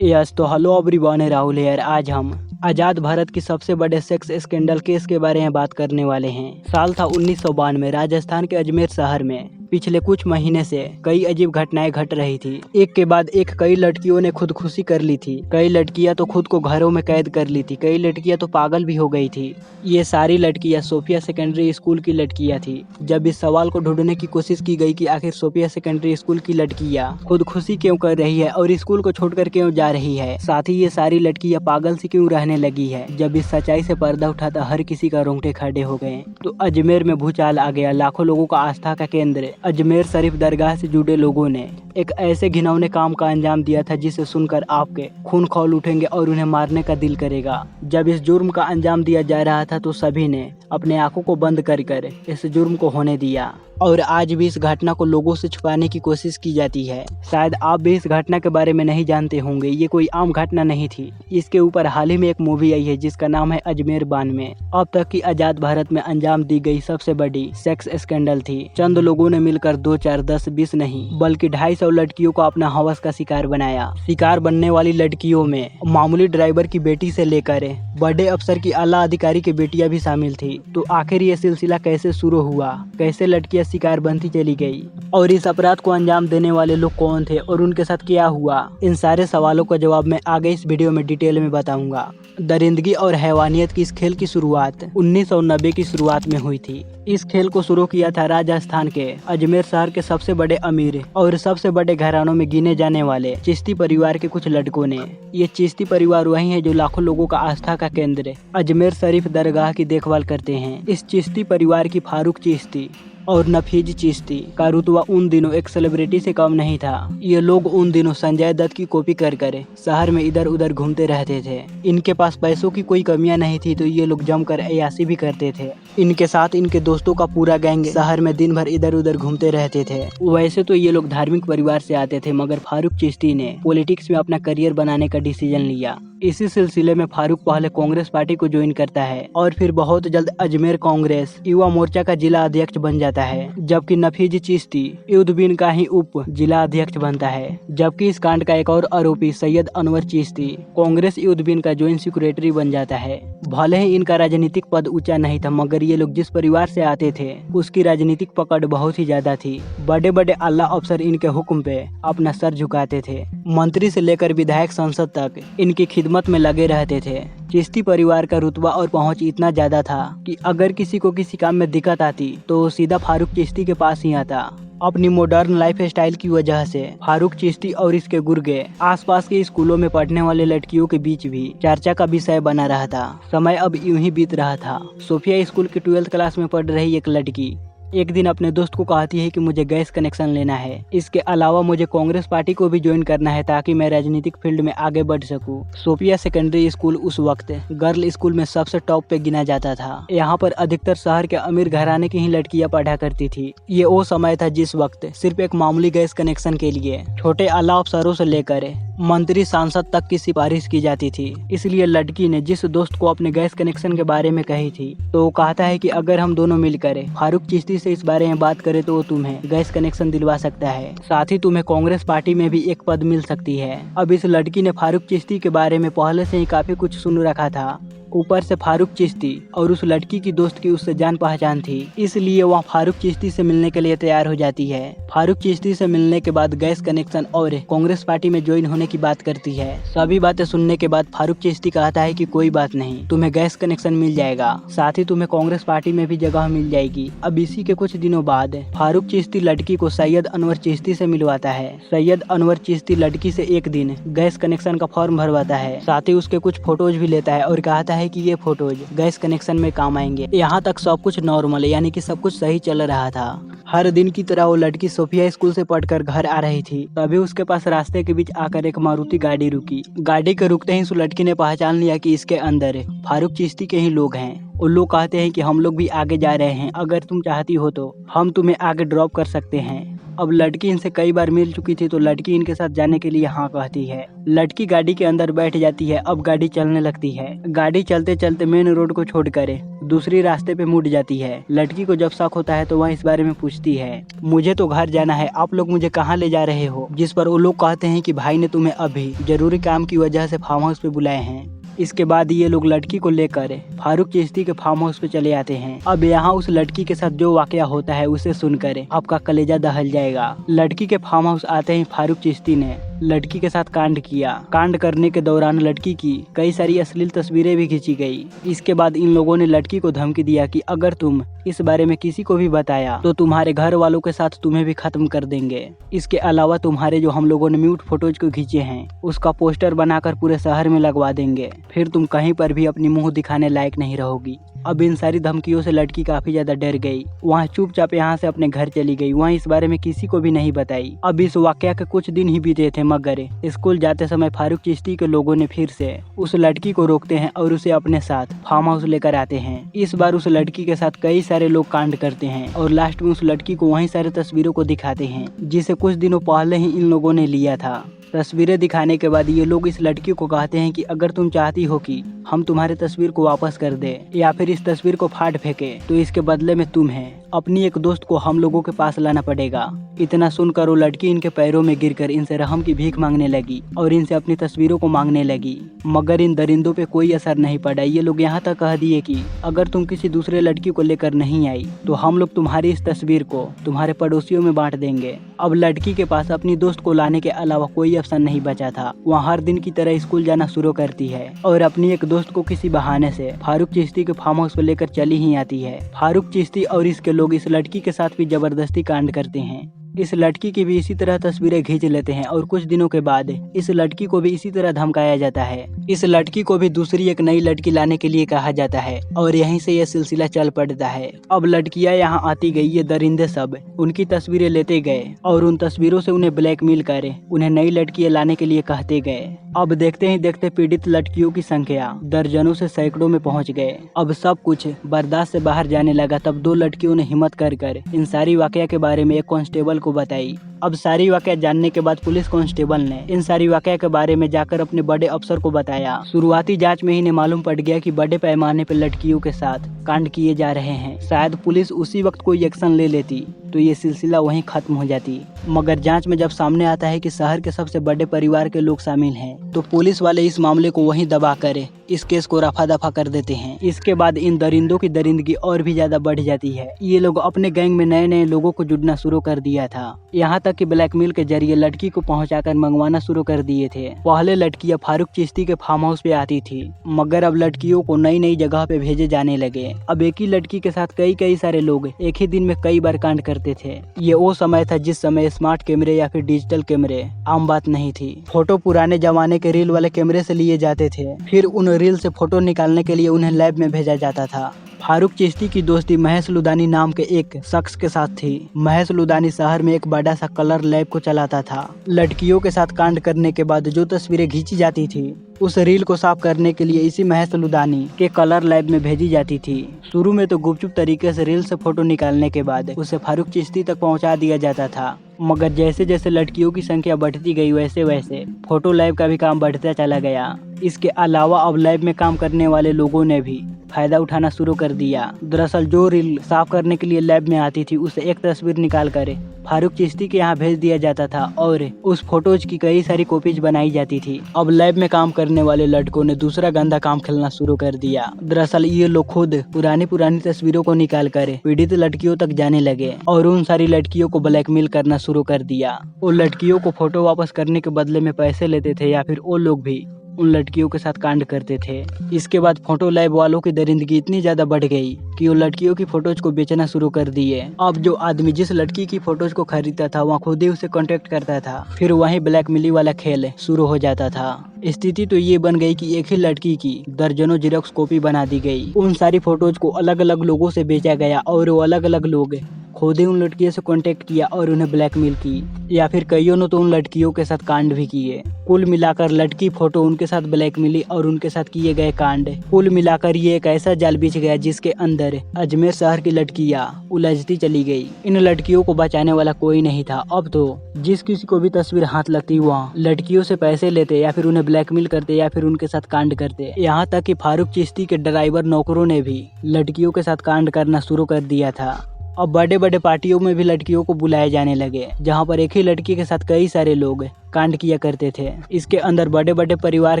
Yes तो hello everyone, Rahul hair. आज हम आजाद भारत की सबसे बड़े सेक्स स्कैंडल केस के बारे में बात करने वाले हैं। साल था 1992। राजस्थान के अजमेर शहर में पिछले कुछ महीने से कई अजीब घटनाएं घट रही थी। एक के बाद एक कई लड़कियों ने खुदकुशी कर ली थी। कई लड़कियां तो खुद को घरों में कैद कर ली थी। कई लड़कियां तो पागल भी हो गई थी। ये सारी लड़कियां सोफिया सेकेंडरी स्कूल की लड़कियां थी। जब इस सवाल को ढूंढने की कोशिश की गई कि आखिर सोफिया सेकेंडरी स्कूल की लड़कियां खुदकुशी क्यों कर रही है और स्कूल को छोड़कर क्यों जा रही है, साथ ही ये सारी लड़कियां पागल सी क्यों रहने लगी है, जब इस सच्चाई से पर्दा उठाता हर किसी का रोंगटे खड़े हो गए। तो अजमेर में भूचाल आ गया। लाखों लोगों का आस्था का केंद्र अजमेर शरीफ दरगाह से जुड़े लोगों ने एक ऐसे घिनौने काम का अंजाम दिया था जिसे सुनकर आपके खून खौल उठेंगे और उन्हें मारने का दिल करेगा। जब इस जुर्म का अंजाम दिया जा रहा था तो सभी ने अपने आंखों को बंद कर इस जुर्म को होने दिया और आज भी इस घटना को लोगों से छुपाने की कोशिश की जाती है। शायद आप भी इस घटना के बारे में नहीं जानते होंगे। ये कोई आम घटना नहीं थी। इसके ऊपर हाल ही में एक मूवी आई है जिसका नाम है अजमेर 92। अब तक की आजाद भारत में अंजाम दी गई सबसे बड़ी सेक्स स्कैंडल थी। चंद लोगों ने मिलकर 2, 4, 10, 20 नहीं बल्कि 250 लड़कियों को अपना हवस का शिकार बनाया। शिकार बनने वाली लड़कियों में मामूली ड्राइवर की बेटी से लेकर बड़े अफसर की आला अधिकारी की बेटियां भी शामिल थी। तो आखिर ये सिलसिला कैसे शुरू हुआ, कैसे लड़कियां शिकार बनती चली गई और इस अपराध को अंजाम देने वाले लोग कौन थे और उनके साथ क्या हुआ, इन सारे सवालों का जवाब मैं आगे इस वीडियो में डिटेल में बताऊंगा। दरिंदगी और हैवानियत की इस खेल की शुरुआत 1990 की शुरुआत में हुई थी। इस खेल को शुरू किया था राजस्थान के अजमेर शहर के सबसे बड़े अमीर और सबसे बड़े घरानों में गिने जाने वाले चिश्ती परिवार के कुछ लड़कों ने। ये चिश्ती परिवार वही है जो लाखों लोगों का आस्था का केंद्र अजमेर शरीफ दरगाह की देखभाल करते हैं। इस चिश्ती परिवार की फारूक चिश्ती और नफीज चिश्ती का रुतबा उन दिनों एक सेलिब्रिटी से कम नहीं था। ये लोग उन दिनों संजय दत्त की कॉपी कर शहर में इधर उधर घूमते रहते थे। इनके पास पैसों की कोई कमियां नहीं थी तो ये लोग जमकर अय्याशी भी करते थे। इनके साथ इनके दोस्तों का पूरा गैंग शहर में दिन भर इधर उधर घूमते रहते थे। वैसे तो ये लोग धार्मिक परिवार से आते थे मगर फारूक चिश्ती ने पॉलिटिक्स में अपना करियर बनाने का डिसीजन लिया। इसी सिलसिले में फारूक पहले कांग्रेस पार्टी को ज्वाइन करता है और फिर बहुत जल्द अजमेर कांग्रेस युवा मोर्चा का जिला अध्यक्ष बन जाता है, जबकि नफीज चिश्ती युद्धबीन का ही उप जिला अध्यक्ष बनता है। जबकि इस कांड का एक और आरोपी सैयद अनवर चिश्ती कांग्रेस युद्धबीन का ज्वाइंट सेक्रेटरी बन जाता है। भले ही इनका राजनीतिक पद ऊंचा नहीं था मगर ये लोग जिस परिवार से आते थे उसकी राजनीतिक पकड़ बहुत ही ज्यादा थी। बड़े बड़े आला अफसर इनके हुक्म पे अपना सर झुकाते थे। मंत्री से लेकर विधायक संसद तक इनकी खिदमत में लगे रहते थे। चिश्ती परिवार का रुतबा और पहुंच इतना ज्यादा था कि अगर किसी को किसी काम में दिक्कत आती तो सीधा फारूक चिश्ती के पास ही आता। अपनी मॉडर्न लाइफ स्टाइल की वजह से फारूक चिश्ती और इसके गुर्गे आसपास के स्कूलों में पढ़ने वाले लड़कियों के बीच भी चर्चा का विषय बना रहा था। समय अब यूं ही बीत रहा था। सोफिया स्कूल की 12th क्लास में पढ़ रही एक लड़की एक दिन अपने दोस्त को कहती है कि मुझे गैस कनेक्शन लेना है। इसके अलावा मुझे कांग्रेस पार्टी को भी ज्वाइन करना है ताकि मैं राजनीतिक फील्ड में आगे बढ़ सकूं। सोफिया सेकेंडरी स्कूल उस वक्त गर्ल स्कूल में सबसे टॉप पे गिना जाता था। यहाँ पर अधिकतर शहर के अमीर घराने की ही लड़कियां पढ़ा करती थी। ये वो समय था जिस वक्त सिर्फ एक मामूली गैस कनेक्शन के लिए छोटे आला अफसरों से लेकर मंत्री सांसद तक की सिफारिश की जाती थी। इसलिए लड़की ने जिस दोस्त को अपने गैस कनेक्शन के बारे में कही थी तो वो कहता है कि अगर हम दोनों मिलकर फारूक चिश्ती से इस बारे में बात करें तो वो तुम्हें गैस कनेक्शन दिलवा सकता है, साथ ही तुम्हें कांग्रेस पार्टी में भी एक पद मिल सकती है। अब इस लड़की ने फारूक चिश्ती के बारे में पहले से ही काफी कुछ सुन रखा था। ऊपर से फारूक चिश्ती और उस लड़की की दोस्त की उससे जान पहचान थी, इसलिए वह फारूक चिश्ती से मिलने के लिए तैयार हो जाती है। फारूक चिश्ती से मिलने के बाद गैस कनेक्शन और कांग्रेस पार्टी में ज्वाइन होने की बात करती है। सभी बातें सुनने के बाद फारूक चिश्ती कहता है कि कोई बात नहीं, तुम्हें गैस कनेक्शन मिल जाएगा, साथ ही तुम्हें कांग्रेस पार्टी में भी जगह मिल जाएगी। अब इसी के कुछ दिनों बाद फारूक चिश्ती लड़की को सैयद अनवर चिश्ती से मिलवाता है। सैयद अनवर चिश्ती लड़की से एक दिन गैस कनेक्शन का फॉर्म भरवाता है, साथ ही उसके कुछ फोटोज भी लेता है और कहता है कि ये फोटोज गैस कनेक्शन में काम आएंगे। यहाँ तक सब कुछ नॉर्मल है, यानी कि सब कुछ सही चल रहा था। हर दिन की तरह वो लड़की सोफिया स्कूल से पढ़कर घर आ रही थी। तभी उसके पास रास्ते के बीच आकर एक मारुति गाड़ी रुकी। गाड़ी के रुकते ही उस लड़की ने पहचान लिया कि इसके अंदर फारूक चिश्ती के ही लोग हैं। वो लोग कहते हैं कि हम लोग भी आगे जा रहे हैं, अगर तुम चाहती हो तो हम तुम्हें आगे ड्रॉप कर सकते हैं। अब लड़की इनसे कई बार मिल चुकी थी तो लड़की इनके साथ जाने के लिए हाँ कहती है। लड़की गाड़ी के अंदर बैठ जाती है। अब गाड़ी चलने लगती है। गाड़ी चलते चलते मेन रोड को छोड़कर दूसरी रास्ते पे मुड़ जाती है। लड़की को जब शक होता है तो वह इस बारे में पूछती है, मुझे तो घर जाना है, आप लोग मुझे कहाँ ले जा रहे हो? जिस पर वो लोग कहते हैं कि भाई ने तुम्हें अभी जरूरी काम की वजह से फार्म हाउस पे बुलाए हैं। इसके बाद ये लोग लड़की को लेकर फारूक चिश्ती के फार्म हाउस पे चले आते हैं। अब यहाँ उस लड़की के साथ जो वाकया होता है उसे सुनकर आपका कलेजा दहल जाएगा। लड़की के फार्म हाउस आते ही फारूक चिश्ती ने लड़की के साथ कांड किया। कांड करने के दौरान लड़की की कई सारी अश्लील तस्वीरें भी खींची गई। इसके बाद इन लोगों ने लड़की को धमकी दिया कि अगर तुम इस बारे में किसी को भी बताया तो तुम्हारे घर वालों के साथ तुम्हें भी खत्म कर देंगे। इसके अलावा तुम्हारे जो हम लोगों ने म्यूट फोटोज को खींचे हैं उसका पोस्टर बनाकर पूरे शहर में लगवा देंगे, फिर तुम कहीं पर भी अपनी मुंह दिखाने लायक नहीं रहोगी। अब इन सारी धमकियों से लड़की काफी ज्यादा डर गई। वहाँ चुपचाप यहाँ से अपने घर चली गई। वहाँ इस बारे में किसी को भी नहीं बताई। अब इस वाकया के कुछ दिन ही बीते थे मगर स्कूल जाते समय फारूक चिश्ती के लोगों ने फिर से उस लड़की को रोकते हैं और उसे अपने साथ फार्म हाउस लेकर आते हैं। इस बार उस लड़की के साथ कई सारे लोग कांड करते हैं और लास्ट में उस लड़की को वही सारी तस्वीरों को दिखाते हैं जिसे कुछ दिनों पहले ही इन लोगों ने लिया था। तस्वीरें दिखाने के बाद ये लोग इस लड़की को कहते हैं कि अगर तुम चाहती हो कि हम तुम्हारे तस्वीर को वापस कर दे या फिर इस तस्वीर को फाड़ फेंके तो इसके बदले में तुम्हें अपनी एक दोस्त को हम लोगों के पास लाना पड़ेगा। इतना सुनकर वो लड़की इनके पैरों में गिरकर इनसे रहम की भीख मांगने लगी और इनसे अपनी तस्वीरों को मांगने लगी। मगर इन दरिंदों पे कोई असर नहीं पड़ा। ये लोग यहाँ तक कह दिए कि अगर तुम किसी दूसरे लड़की को लेकर नहीं आई तो हम लोग तुम्हारी इस तस्वीर को तुम्हारे पड़ोसियों में बांट देंगे। अब लड़की के पास अपनी दोस्त को लाने के अलावा कोई ऑप्शन नहीं बचा था। वह हर दिन की तरह स्कूल जाना शुरू करती है और अपनी एक दोस्त को किसी बहाने से फारूक चिश्ती के फार्म हाउस पर लेकर चली ही आती है। फारूक चिश्ती और इसके लोग इस लड़की के साथ भी जबरदस्ती कांड करते हैं। इस लड़की की भी इसी तरह तस्वीरें खींच लेते हैं और कुछ दिनों के बाद इस लड़की को भी इसी तरह धमकाया जाता है। इस लड़की को भी दूसरी एक नई लड़की लाने के लिए कहा जाता है और यहीं से यह सिलसिला चल पड़ता है। अब लड़कियां यहाँ आती गई, ये दरिंदे सब उनकी तस्वीरें लेते गए और उन तस्वीरों से उन्हें ब्लैकमेल कर उन्हें नई लड़कियां लाने के लिए कहते गए। अब देखते ही देखते पीड़ित लड़कियों की संख्या दर्जनों से सैकड़ों में पहुंच गए। अब सब कुछ बर्दाश्त से बाहर जाने लगा। तब दो लड़कियों ने हिम्मत कर इन सारी वाकया के बारे में एक कांस्टेबल को बताई। अब सारी वाकया जानने के बाद पुलिस कांस्टेबल ने इन सारी वाकया के बारे में जाकर अपने बड़े अफसर को बताया। शुरुआती जांच में ही इन्हें मालूम पड़ गया कि बड़े पैमाने पर लड़कियों के साथ कांड किए जा रहे हैं। शायद पुलिस उसी वक्त कोई एक्शन ले लेती तो ये सिलसिला वहीं खत्म हो जाती। मगर जांच में जब सामने आता है कि शहर के सबसे बड़े परिवार के लोग शामिल हैं, तो पुलिस वाले इस मामले को वहीं दबा कर इस केस को रफा दफा कर देते हैं। इसके बाद इन दरिंदों की दरिंदगी और भी ज्यादा बढ़ जाती है। ये लोग अपने गैंग में नए नए लोगों को जुड़ना शुरू कर दिया था। यहाँ तक कि ब्लैकमेल के जरिए लड़की को पहुंचाकर मंगवाना शुरू कर दिए थे। पहले लड़कियां फारूक चिश्ती के फार्म हाउस पे आती थी मगर अब लड़कियों को नई नई जगह पे भेजे जाने लगे। अब एक ही लड़की के साथ कई सारे लोग एक ही दिन में कई बार कांड करते थे। ये वो समय था जिस समय स्मार्ट कैमरे या फिर डिजिटल कैमरे आम बात नहीं थी। फोटो पुराने जमाने के रील वाले कैमरे से लिए जाते थे, फिर उन रील से फोटो निकालने के लिए उन्हें लैब में भेजा जाता था। फारूक चिश्ती की दोस्ती महेश लुधानी नाम के एक शख्स के साथ थी। महेश लुधानी शहर में एक बड़ा सा कलर लैब को चलाता था। लड़कियों के साथ कांड करने के बाद जो तस्वीरें खींची जाती थी उस रील को साफ करने के लिए इसी महेश लुधानी के कलर लैब में भेजी जाती थी। शुरू में तो गुपचुप तरीके से रील से फोटो निकालने के बाद उसे फारूक चिश्ती तक पहुंचा दिया जाता था। मगर जैसे जैसे लड़कियों की संख्या बढ़ती गई वैसे वैसे फोटो लैब का भी काम बढ़ता चला गया। इसके अलावा अब लैब में काम करने वाले लोगों ने भी फायदा उठाना शुरू कर दिया। दरअसल जो रील साफ करने के लिए लैब में आती थी उसे एक तस्वीर निकाल कर फारूक चिश्ती के यहाँ भेज दिया जाता था और उस फोटोज की कई सारी कॉपीज बनाई जाती थी। अब लैब में काम करने वाले लड़कों ने दूसरा गंदा काम खेलना शुरू कर दिया। दरअसल ये लोग खुद पुरानी तस्वीरों को निकाल कर पीड़ित लड़कियों तक जाने लगे और उन सारी लड़कियों को ब्लैकमेल करना शुरू कर दिया। वो लड़कियों को फोटो वापस करने के बदले में पैसे लेते थे या फिर वो लोग भी उन लड़कियों के साथ कांड करते थे। इसके बाद फोटो लैब वालों की दरिंदगी इतनी ज्यादा बढ़ गई कि वो लड़कियों की फोटोज को बेचना शुरू कर दिए। अब जो आदमी जिस लड़की की फोटोज को खरीदता था वहाँ खुद ही उसे कांटेक्ट करता था, फिर वहीं ब्लैकमेली वाला खेल शुरू हो जाता था। स्थिति तो ये बन गई कि एक ही लड़की की दर्जनों जेरॉक्स कॉपी बना दी गई। उन सारी फोटोज को अलग अलग लोगों से बेचा गया और वो अलग अलग लोग खुद ही उन लड़कियों से कांटेक्ट किया और उन्हें ब्लैकमेल की, या फिर कईयों ने तो उन लड़कियों के साथ कांड भी किए। कुल मिलाकर लड़की फोटो उनके साथ ब्लैकमेली और उनके साथ किए गए कांड, कुल मिलाकर ये एक ऐसा जाल बिछ गया जिसके अंदर अजमेर शहर की लड़कियां उलझती चली गई। इन लड़कियों को बचाने वाला कोई नहीं था। अब तो जिस किसी को भी तस्वीर हाथ लगती वहाँ लड़कियों से पैसे लेते या फिर उन्हें ब्लैकमेल करते या फिर उनके साथ कांड करते। यहाँ तक कि फारूक चिश्ती के ड्राइवर नौकरों ने भी लड़कियों के साथ कांड करना शुरू कर दिया था। अब बड़े बड़े पार्टियों में भी लड़कियों को बुलाए जाने लगे, जहाँ पर एक ही लड़की के साथ कई सारे लोग कांड किया करते थे। इसके अंदर बड़े बड़े परिवार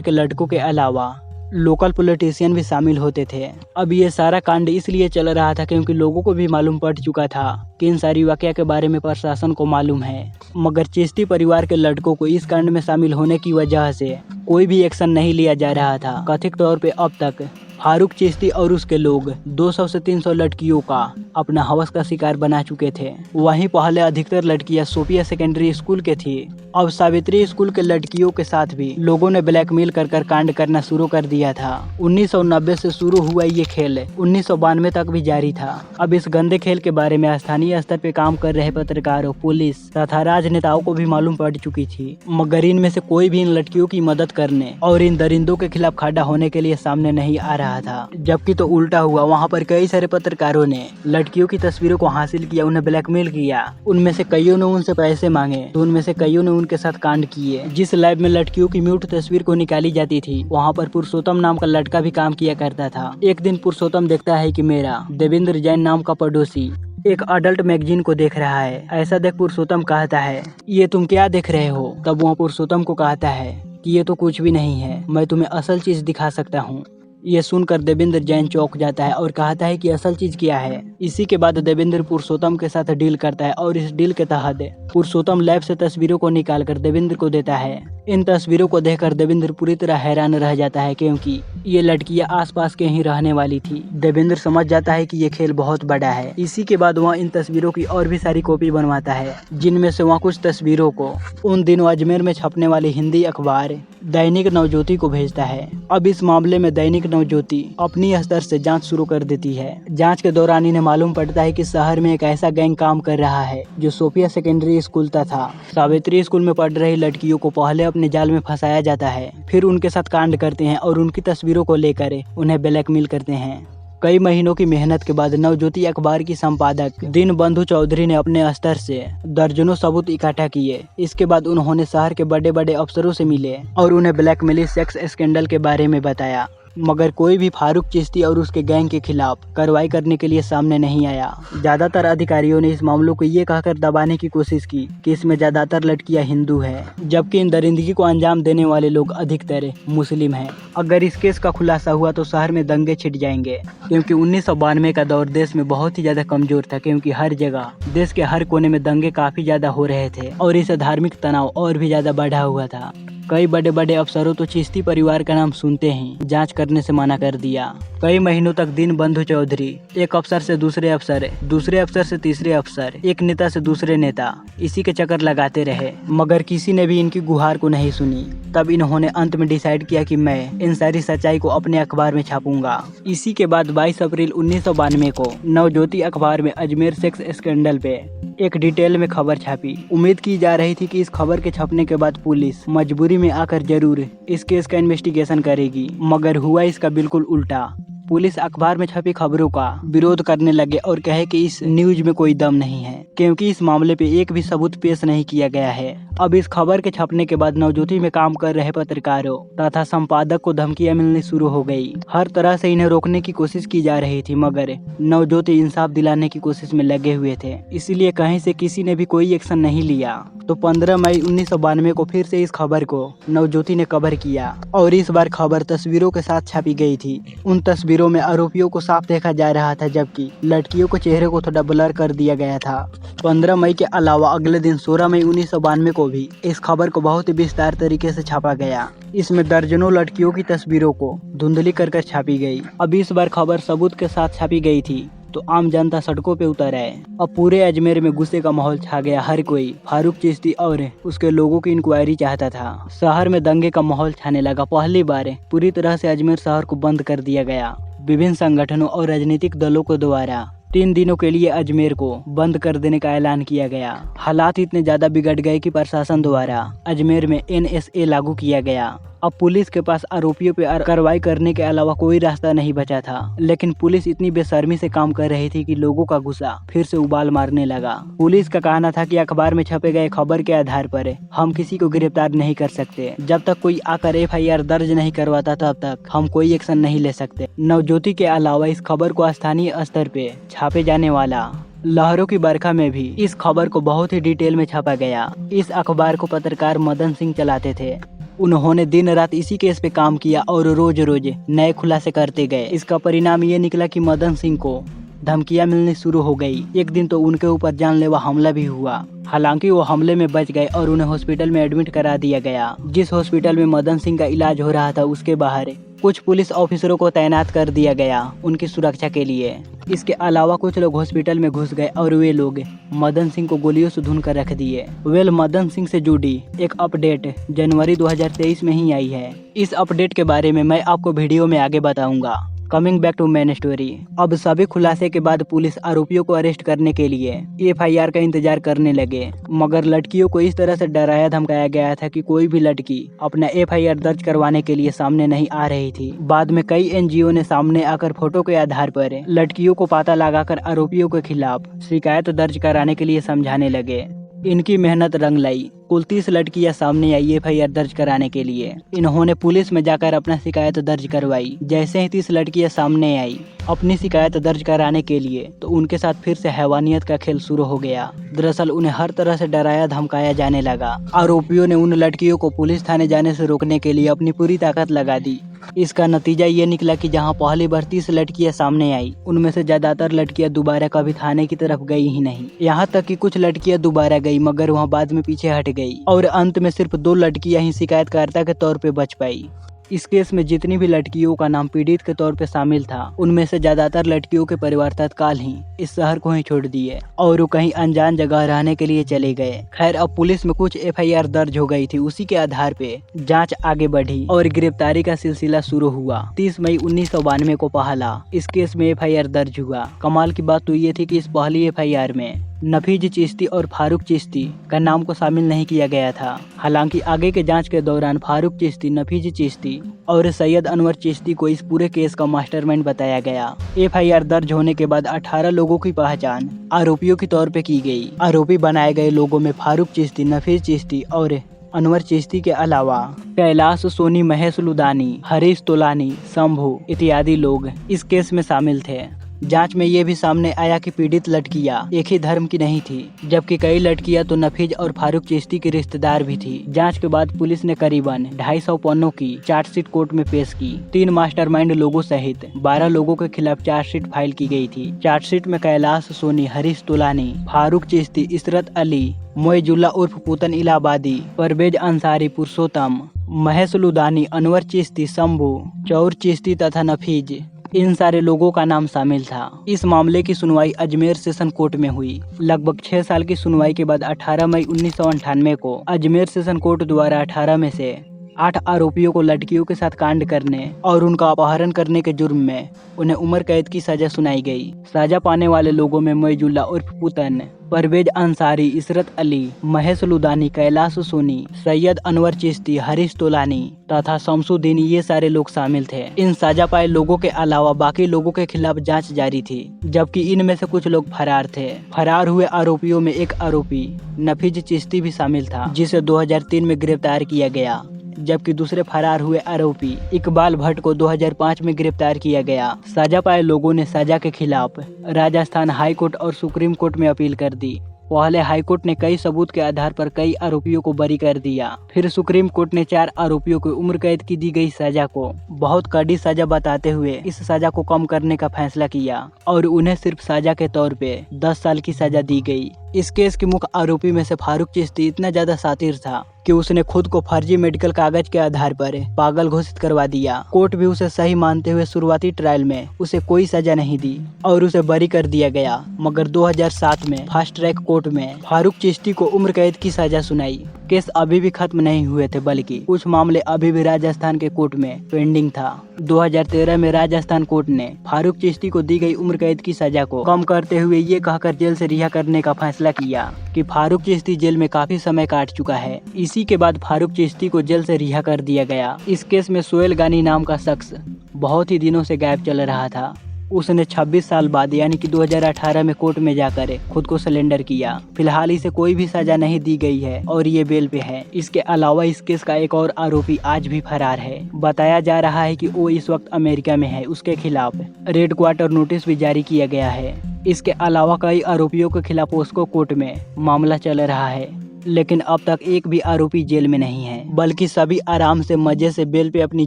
के लड़कों के अलावा लोकल पॉलिटिशियन भी शामिल होते थे। अब ये सारा कांड इसलिए चल रहा था क्योंकि लोगों को भी मालूम पड़ चुका था कि इन सारी वाकया के बारे में प्रशासन को मालूम है, मगर चिश्ती परिवार के लड़कों को इस कांड में शामिल होने की वजह से कोई भी एक्शन नहीं लिया जा रहा था। कथित तौर पे अब तक फारूक चिश्ती और उसके लोग 200 से 300 लड़कियों का अपना हवस का शिकार बना चुके थे। वहीं पहले अधिकतर लड़कियां सोफिया सेकेंडरी स्कूल के थी। अब सावित्री स्कूल के लड़कियों के साथ भी लोगों ने ब्लैकमेल कर कांड करना शुरू कर दिया था। 1990 से शुरू हुआ ये खेल 1992 तक भी जारी था। अब इस गंदे खेल के बारे में स्थानीय स्तर पे काम कर रहे पत्रकारों, पुलिस तथा राजनेताओं को भी मालूम पड़ चुकी थी, मगर इनमें से कोई भी इन लड़कियों की मदद करने और इन दरिंदों के खिलाफ खड़ा होने के लिए सामने नहीं आ रहा था। जबकि तो उल्टा हुआ, वहाँ पर कई सारे पत्रकारों ने लड़कियों की तस्वीरों को हासिल किया, उन्हें ब्लैकमेल किया। उनमें से कईयों ने उनसे पैसे मांगे तो उनमें से कईयों ने उनके साथ कांड किए। जिस लैब में लड़कियों की म्यूट तस्वीर को निकाली जाती थी वहाँ पर पुरुषोत्तम नाम का लड़का भी काम किया करता था। एक दिन पुरुषोत्तम देखता है कि मेरा देवेंद्र जैन नाम का पड़ोसी एक अडल्ट मैगजीन को देख रहा है। ऐसा देख पुरुषोत्तम कहता है, ये तुम क्या देख रहे हो? तब वहाँ पुरुषोत्तम को कहता है कि ये तो कुछ भी नहीं है, मैं तुम्हें असल चीज दिखा सकता हूँ। ये सुनकर देवेंद्र जैन चौंक जाता है और कहता है कि असल चीज क्या है। इसी के बाद देवेंद्र पुरुषोत्तम के साथ डील करता है और इस डील के तहत पुरुषोत्तम लैब से तस्वीरों को निकालकर देवेंद्र को देता है। इन तस्वीरों को देखकर देवेंद्र पूरी तरह हैरान रह जाता है क्योंकि ये लड़कियां आसपास के ही रहने वाली थी। देवेंद्र समझ जाता है कि ये खेल बहुत बड़ा है। इसी के बाद वह इन तस्वीरों की और भी सारी कॉपी बनवाता है, जिनमें से वह कुछ तस्वीरों को उन दिनों अजमेर में छपने वाली हिंदी अखबार दैनिक नवज्योति को भेजता है। अब इस मामले में दैनिक नवज्योति अपनी स्तर से जांच शुरू कर देती है। जांच के दौरान इन्हें मालूम पड़ता है कि शहर में एक ऐसा गैंग काम कर रहा है जो सोफिया सेकेंडरी स्कूल तथा सावित्री स्कूल में पढ़ रही लड़कियों को पहले अपने जाल में फंसाया जाता है, फिर उनके साथ कांड करते हैं और उनकी तस्वीरों को लेकर उन्हें ब्लैकमेल करते हैं। कई महीनों की मेहनत के बाद नवज्योति अखबार की संपादक दीनबंधु चौधरी ने अपने स्तर से दर्जनों सबूत इकट्ठा किए। इसके बाद उन्होंने शहर के बड़े बड़े अफसरों से मिले और उन्हें ब्लैकमेलिंग सेक्स स्कैंडल के बारे में बताया, मगर कोई भी फारूक चिश्ती और उसके गैंग के खिलाफ कार्रवाई करने के लिए सामने नहीं आया। ज्यादातर अधिकारियों ने इस मामलों को ये कहकर दबाने की कोशिश की कि इसमें ज्यादातर लड़कियां हिंदू हैं, जबकि इन दरिंदगी को अंजाम देने वाले लोग अधिकतर मुस्लिम हैं। अगर इस केस का खुलासा हुआ तो शहर में दंगे छिड़ जाएंगे, क्योंकि 1992 का दौर देश में बहुत ही ज्यादा कमजोर था, क्योंकि हर जगह देश के हर कोने में दंगे काफी ज्यादा हो रहे थे और इससे धार्मिक तनाव और भी ज्यादा बढ़ा हुआ था। कई बड़े बड़े अफसरों तो चिश्ती परिवार का नाम सुनते ही जांच करने से मना कर दिया। कई महीनों तक दीनबंधु चौधरी एक अफसर से दूसरे अफसर, दूसरे अफसर से तीसरे अफसर, एक नेता से दूसरे नेता, इसी के चक्कर लगाते रहे, मगर किसी ने भी इनकी गुहार को नहीं सुनी। तब इन्होंने अंत में डिसाइड किया कि मैं इन सारी सच्चाई को अपने अखबार में छापूंगा। इसी के बाद 22 अप्रैल 1992 को नवज्योति अखबार में अजमेर सेक्स स्कैंडल पे एक डिटेल में खबर छापी। उम्मीद की जा रही थी कि इस खबर के छपने के बाद पुलिस मजबूरी में आकर जरूर इस केस का इन्वेस्टिगेशन करेगी, मगर हुआ इसका बिल्कुल उल्टा। पुलिस अखबार में छपी खबरों का विरोध करने लगे और कहे कि इस न्यूज में कोई दम नहीं है, क्योंकि इस मामले पे एक भी सबूत पेश नहीं किया गया है। अब इस खबर के छपने के बाद नवज्योति में काम कर रहे पत्रकारों तथा संपादक को धमकियां मिलनी शुरू हो गई। हर तरह से इन्हें रोकने की कोशिश की जा रही थी, मगर नवज्योति इंसाफ दिलाने की कोशिश में लगे हुए थे, इसलिए कहीं से किसी ने भी कोई एक्शन नहीं लिया। तो 15 मई 1992 को फिर से इस खबर को नवज्योति ने कवर किया और इस बार खबर तस्वीरों के साथ छापी गई थी। उन तस्वीरों में आरोपियों को साफ देखा जा रहा था, जबकि लड़कियों को चेहरे को थोड़ा ब्लर कर दिया गया था। 15 मई के अलावा अगले दिन 16 मई 1992 को भी इस खबर को बहुत ही विस्तार तरीके से छापा गया। इसमें दर्जनों लड़कियों की तस्वीरों को धुंधली कर छापी गई। अब इस बार खबर सबूत के साथ छापी गई थी तो आम जनता सड़कों पे उतर आए। अब पूरे अजमेर में गुस्से का माहौल छा गया। हर कोई फारूक चिश्ती और उसके लोगों की इंक्वायरी चाहता था। शहर में दंगे का माहौल छाने लगा। पहली बार पूरी तरह से अजमेर शहर को बंद कर दिया गया। विभिन्न संगठनों और राजनीतिक दलों के द्वारा 3 दिनों के लिए अजमेर को बंद कर देने का ऐलान किया गया। हालात इतने ज्यादा बिगड़ गए कि प्रशासन द्वारा अजमेर में NSA लागू किया गया। अब पुलिस के पास आरोपियों पे कार्रवाई करने के अलावा कोई रास्ता नहीं बचा था, लेकिन पुलिस इतनी बेशर्मी से काम कर रही थी कि लोगों का गुस्सा फिर से उबाल मारने लगा। पुलिस का कहना था कि अखबार में छपे गए खबर के आधार पर हम किसी को गिरफ्तार नहीं कर सकते। जब तक कोई आकर FIR दर्ज नहीं करवाता तब तक हम कोई एक्शन नहीं ले सकते। नवज्योति के अलावा इस खबर को स्थानीय स्तर पे छापे जाने वाला लहरों की बरखा में भी इस खबर को बहुत ही डिटेल में छापा गया। इस अखबार को पत्रकार मदन सिंह चलाते थे। उन्होंने दिन रात इसी केस पे काम किया और रोज रोज नए खुलासे करते गए। इसका परिणाम ये निकला कि मदन सिंह को धमकियां मिलनी शुरू हो गई। एक दिन तो उनके ऊपर जानलेवा हमला भी हुआ। हालांकि वो हमले में बच गए और उन्हें हॉस्पिटल में एडमिट करा दिया गया। जिस हॉस्पिटल में मदन सिंह का इलाज हो रहा था उसके बाहर कुछ पुलिस ऑफिसरों को तैनात कर दिया गया उनकी सुरक्षा के लिए। इसके अलावा कुछ लोग हॉस्पिटल में घुस गए और वे लोग मदन सिंह को गोलियों से धुन कर रख दिए। मदन सिंह से जुड़ी एक अपडेट जनवरी 2023 में ही आई है। इस अपडेट के बारे में मैं आपको वीडियो में आगे बताऊंगा। Coming back to main story. अब सभी खुलासे के बाद पुलिस आरोपियों को अरेस्ट करने के लिए FIR का इंतजार करने लगे, मगर लड़कियों को इस तरह से डराया धमकाया गया था कि कोई भी लड़की अपना FIR दर्ज करवाने के लिए सामने नहीं आ रही थी। बाद में कई NGO ने सामने आकर फोटो के आधार पर लड़कियों को पता लगाकर आरोपियों के खिलाफ शिकायत दर्ज कराने के लिए समझाने लगे। इनकी मेहनत रंग लाई। कुल 30 लड़कियां सामने आई FIR दर्ज कराने के लिए। इन्होंने पुलिस में जाकर अपना शिकायत दर्ज करवाई। जैसे ही 30 लड़कियां सामने आई अपनी शिकायत दर्ज कराने के लिए, तो उनके साथ फिर से हैवानियत का खेल शुरू हो गया। दरअसल उन्हें हर तरह से डराया धमकाया जाने लगा। आरोपियों ने उन लड़कियों को पुलिस थाने जाने से रोकने के लिए अपनी पूरी ताकत लगा दी। इसका नतीजा ये निकला कि जहां पहली बार 30 लड़कियां सामने आई, उनमें से ज्यादातर लड़कियां दोबारा कभी थाने की तरफ गई ही नहीं। यहाँ तक कि कुछ लड़कियां दोबारा गई मगर वहां बाद में पीछे हट गई और अंत में सिर्फ 2 लड़कियां ही शिकायतकर्ता के तौर पे बच पाई। इस केस में जितनी भी लड़कियों का नाम पीड़ित के तौर पे शामिल था, उनमें से ज्यादातर लड़कियों के परिवार तत्काल ही इस शहर को ही छोड़ दिए और वो कहीं अनजान जगह रहने के लिए चले गए। खैर, अब पुलिस में कुछ FIR दर्ज हो गई थी। उसी के आधार पे जांच आगे बढ़ी और गिरफ्तारी का सिलसिला शुरू हुआ। 30 मई 1992 को पहला इस केस में FIR दर्ज हुआ। कमाल की बात तो ये थी कि इस पहली FIR में नफीज चिश्ती और फारूक चिश्ती का नाम को शामिल नहीं किया गया था। हालांकि आगे के जांच के दौरान फारूक चिश्ती, नफीज चिश्ती और सैयद अनवर चिश्ती को इस पूरे केस का मास्टरमाइंड बताया गया। FIR दर्ज होने के बाद 18 लोगों की पहचान आरोपियों के तौर पे की गई। आरोपी बनाए गए लोगों में फारूक चिश्ती, नफीज चिश्ती और अनवर चिश्ती के अलावा कैलाश सोनी, महेश लुदानी, हरीश तोलानी, शंभू इत्यादि लोग इस केस में शामिल थे। जांच में ये भी सामने आया कि पीड़ित लड़कियां एक ही धर्म की नहीं थी, जबकि कई लड़कियां तो नफीज और फारूक चिश्ती की रिश्तेदार भी थी। जांच के बाद पुलिस ने करीबन 250 पन्नों की चार्जशीट कोर्ट में पेश की। 3 मास्टरमाइंड लोगों सहित 12 लोगों के खिलाफ चार्जशीट फाइल की गई थी। चार्जशीट में कैलाश सोनी, हरीश तोलानी, फारूक चिश्ती, इशरत अली, मोइजुल्ला उर्फ पुतन इलाहाबादी, परवेज अंसारी, पुरुषोत्तम, महेश लुदानी, अनवर चिश्ती, शंभू, चौर चिश्ती तथा नफीज, इन सारे लोगों का नाम शामिल था। इस मामले की सुनवाई अजमेर सेशन कोर्ट में हुई। लगभग 6 साल की सुनवाई के बाद 18 मई 1998 को अजमेर सेशन कोर्ट द्वारा 18 में से 8 आरोपियों को लड़कियों के साथ कांड करने और उनका अपहरण करने के जुर्म में उन्हें उम्र कैद की सजा सुनाई गई। सजा पाने वाले लोगों में मोइजुल्ला उर्फ पुतन, परवेज अंसारी, इशरत अली, महेश लुदानी, कैलाश सोनी, सैयद अनवर चिश्ती, हरीश तोलानी तथा शमसुद्दीन, ये सारे लोग शामिल थे। इन सजा पाए लोगों के अलावा बाकी लोगों के खिलाफ जांच जारी थी, जबकि इनमें से कुछ लोग फरार थे। फरार हुए आरोपियों में एक आरोपी नफीज चिश्ती भी शामिल था, जिसे 2003 में गिरफ्तार किया गया, जबकि दूसरे फरार हुए आरोपी इकबाल भट्ट को 2005 में गिरफ्तार किया गया। सजा पाए लोगों ने सजा के खिलाफ राजस्थान हाई कोर्ट और सुप्रीम कोर्ट में अपील कर दी। पहले हाई कोर्ट ने कई सबूत के आधार पर कई आरोपियों को बरी कर दिया। फिर सुप्रीम कोर्ट ने 4 आरोपियों को उम्र कैद की दी गई सजा को बहुत कड़ी सजा बताते हुए इस सजा को कम करने का फैसला किया और उन्हें सिर्फ सजा के तौर पे 10 साल की सजा दी गई। इस केस के मुख्य आरोपी में से फारूक चिश्ती इतना ज्यादा शातिर था कि उसने खुद को फर्जी मेडिकल कागज के आधार पर पागल घोषित करवा दिया। कोर्ट भी उसे सही मानते हुए शुरुआती ट्रायल में उसे कोई सजा नहीं दी और उसे बरी कर दिया गया। मगर 2007 में फास्ट ट्रैक कोर्ट में फारूक चिश्ती को उम्र कैद की सजा सुनाई। केस अभी भी खत्म नहीं हुए थे, बल्कि कुछ मामले अभी भी राजस्थान के कोर्ट में पेंडिंग था। 2013 में राजस्थान कोर्ट ने फारूक चिश्ती को दी गई उम्र कैद की सजा को कम करते हुए ये कहकर जेल से रिहा करने का फैसला किया कि फारूक चिश्ती जेल में काफी समय काट चुका है। इसी के बाद फारूक चिश्ती को जेल से रिहा कर दिया गया। इस केस में सोहेल गानी नाम का शख्स बहुत ही दिनों से गायब चल रहा था। उसने 26 साल बाद यानी कि 2018 में कोर्ट में जाकर खुद को सरेंडर किया। फिलहाल इसे कोई भी सजा नहीं दी गई है और ये बेल पे है। इसके अलावा इस केस का एक और आरोपी आज भी फरार है। बताया जा रहा है कि वो इस वक्त अमेरिका में है। उसके खिलाफ रेड क्वार्टर नोटिस भी जारी किया गया है। इसके अलावा कई आरोपियों के खिलाफ पोस्को कोर्ट में मामला चल रहा है, लेकिन अब तक एक भी आरोपी जेल में नहीं है, बल्कि सभी आराम से मजे से बेल पे अपनी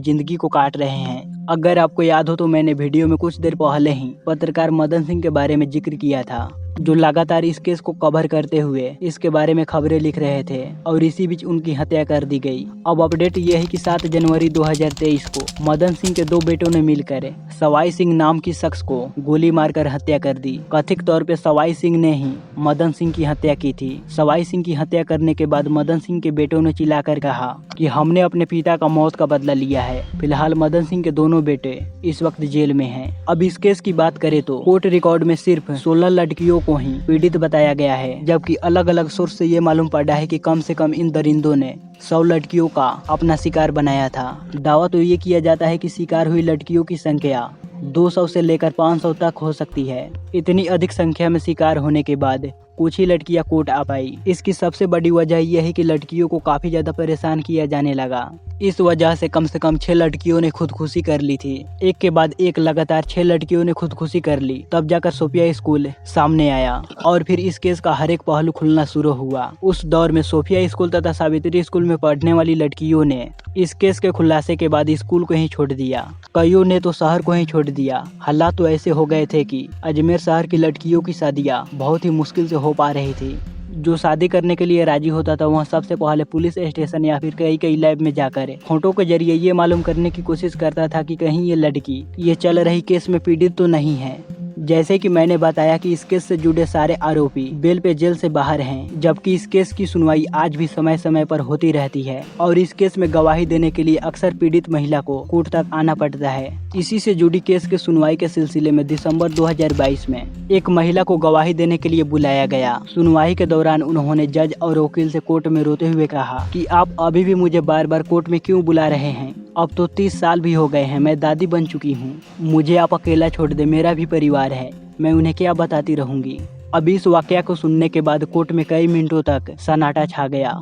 जिंदगी को काट रहे हैं। अगर आपको याद हो तो मैंने वीडियो में कुछ देर पहले ही पत्रकार मदन सिंह के बारे में जिक्र किया था, जो लगातार इस केस को कवर करते हुए इसके बारे में खबरें लिख रहे थे और इसी बीच उनकी हत्या कर दी गई। अब अपडेट ये है कि 7 जनवरी 2023 को मदन सिंह के 2 बेटों ने मिलकर सवाई सिंह नाम की शख्स को गोली मारकर हत्या कर दी। कथित तौर पे सवाई सिंह ने ही मदन सिंह की हत्या की थी। सवाई सिंह की हत्या करने के बाद मदन सिंह के बेटों ने चिल्लाकर कहा कि हमने अपने पिता का मौत का बदला लिया है। फिलहाल मदन सिंह के दोनों बेटे इस वक्त जेल में हैं। अब इस केस की बात करें तो कोर्ट रिकॉर्ड में सिर्फ 16 लड़कियों को ही पीड़ित बताया गया है, जबकि अलग अलग सोर्स से ये मालूम पड़ा है कि कम से कम इन दरिंदों ने 100 लड़कियों का अपना शिकार बनाया था। दावा तो ये किया जाता है कि शिकार हुई लड़कियों की संख्या 200 से लेकर 500 तक हो सकती है। इतनी अधिक संख्या में शिकार होने के बाद कुछ ही लड़कियां कोर्ट आ पाई। इसकी सबसे बड़ी वजह यह है कि लड़कियों को काफी ज्यादा परेशान किया जाने लगा। इस वजह से कम 6 लड़कियों ने खुदकुशी कर ली थी। एक के बाद एक लगातार 6 लड़कियों ने खुदकुशी कर ली। तब जाकर सोफिया स्कूल सामने आया और फिर इस केस का हर एक पहलू खुलना शुरू हुआ। उस दौर में सोफिया स्कूल तथा सावित्री स्कूल में पढ़ने वाली लड़कियों ने इस केस के खुलासे के बाद स्कूल को ही छोड़ दिया। कईयों ने तो शहर को ही छोड़ दिया। हालात तो ऐसे हो गए थे कि अजमेर शहर की लड़कियों की शादियां बहुत ही मुश्किल से हो पा रही थी। जो शादी करने के लिए राजी होता था वह सबसे पहले पुलिस स्टेशन या फिर कई लैब में जाकर फोटो के जरिए ये मालूम करने की कोशिश करता था कि कहीं ये लड़की ये चल रही केस में पीड़ित तो नहीं है। जैसे कि मैंने बताया कि इस केस से जुड़े सारे आरोपी बेल पे जेल से बाहर हैं, जबकि इस केस की सुनवाई आज भी समय समय पर होती रहती है और इस केस में गवाही देने के लिए अक्सर पीड़ित महिला को कोर्ट तक आना पड़ता है। इसी से जुड़ी केस के सुनवाई के सिलसिले में दिसंबर 2022 में एक महिला को गवाही देने के लिए बुलाया गया। सुनवाई के दौरान उन्होंने जज और वकील से कोर्ट में रोते हुए कहा कि आप अभी भी मुझे बार बार कोर्ट में क्यों बुला रहे हैं? अब तो 30 साल भी हो गए हैं, मैं दादी बन चुकी हूँ। मुझे आप अकेला छोड़ दे, मेरा भी परिवार है, मैं उन्हें क्या बताती रहूंगी। अब इस वाकया को सुनने के बाद कोर्ट में कई मिनटों तक सन्नाटा छा गया।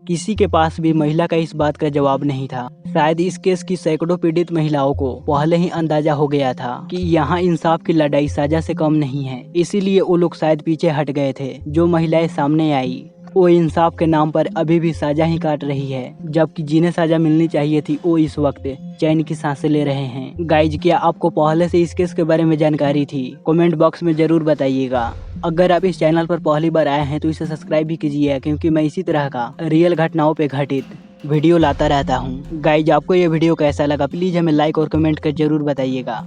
किसी के पास भी महिला का इस बात का जवाब नहीं था। शायद इस केस की सैकड़ों पीड़ित महिलाओं को पहले ही अंदाजा हो गया था कि यहाँ इंसाफ की लड़ाई सजा से कम नहीं है, इसीलिए वो लोग शायद पीछे हट गए थे। जो महिलाएं सामने आई वो इंसाफ के नाम पर अभी भी सजा ही काट रही है, जबकि जिन्हें सजा मिलनी चाहिए थी वो इस वक्त चैन की सांसें ले रहे हैं। गाइज, क्या आपको पहले से इस केस के बारे में जानकारी थी? कमेंट बॉक्स में जरूर बताइएगा। अगर आप इस चैनल पर पहली बार आए हैं तो इसे सब्सक्राइब भी कीजिए, क्योंकि मैं इसी तरह का रियल घटनाओं पे घटित वीडियो लाता रहता हूँ। गाइज, आपको ये वीडियो कैसा लगा प्लीज हमें लाइक और कमेंट कर जरूर बताइएगा।